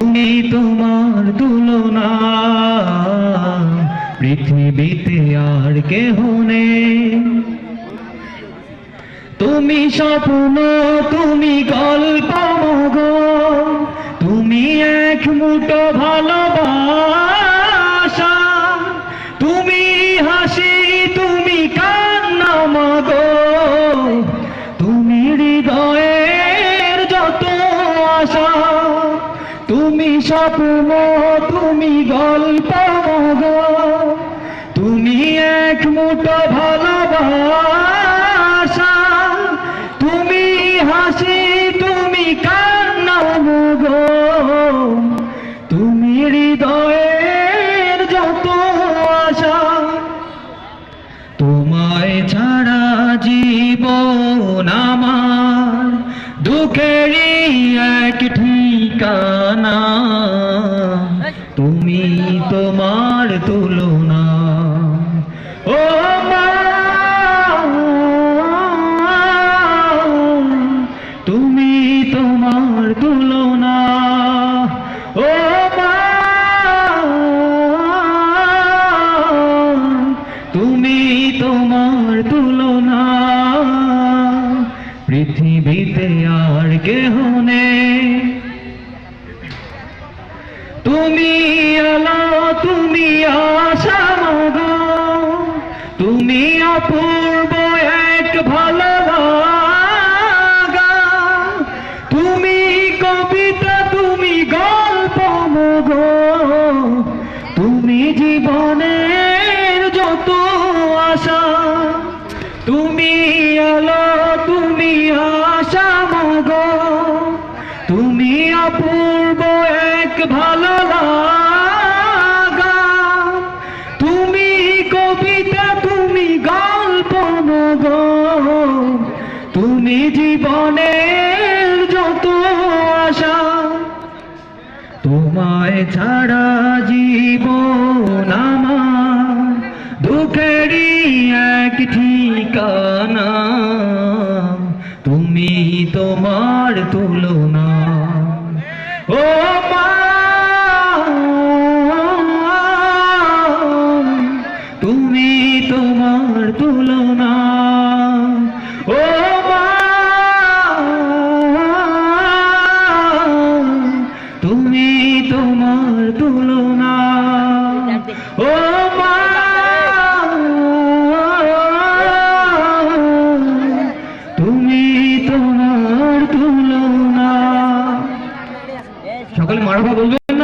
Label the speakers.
Speaker 1: তুমি তোমার তুলনা পৃথিবীতে আর কেহ নেই। তুমি স্বপ্ন, তুমি গল্প মগো, তুমি এক মুঠো ভালোবাসা, তুমি হাসি, তুমি কান্না মগো, তুমি হৃদয়ের যত আশা। তুমি স্বপ্ন, তুমি গল্প মগো, তুমি এক মুঠো ভালোবাসা, তুমি হাসি, তুমি কান্না মগো, তুমি হৃদয়ের যত আশা। তোমায় ছাড়া জীবন আমার দুঃখেরই এক ঠিকানা, তুমি তোমার তুলনা। ও মা, তুমি তোমার তুলনা। ও মা, তুমি তোমার তুলনা পৃথিবীতে আর কেহ নেই। তুমি আলো, তুমি আশা মগো, তুমি অপূর্ব এক ভালোবাসা, তুমি কবিতা, তুমি গল্প মগো, তুমি জীবনের যত আশা। তুমি আলো, তুমি আশা মগো, তুমি অপূর্ব এক ভালো লাগা, তুমি কবিতা, তুমি গল্প মগো, তুমি জীবনের যত আশা। তোমায় ছাড়া জীবন আমার দুঃখেরই এক ঠিকানা, তুমি তোমার তুলনা। ও মা, তুমি তোমার তুলনা। ও মা, তুমি তোমার তুলনা। ও মা, তুমি তোমার তুলনা। সকলে মারহাবা বলবে।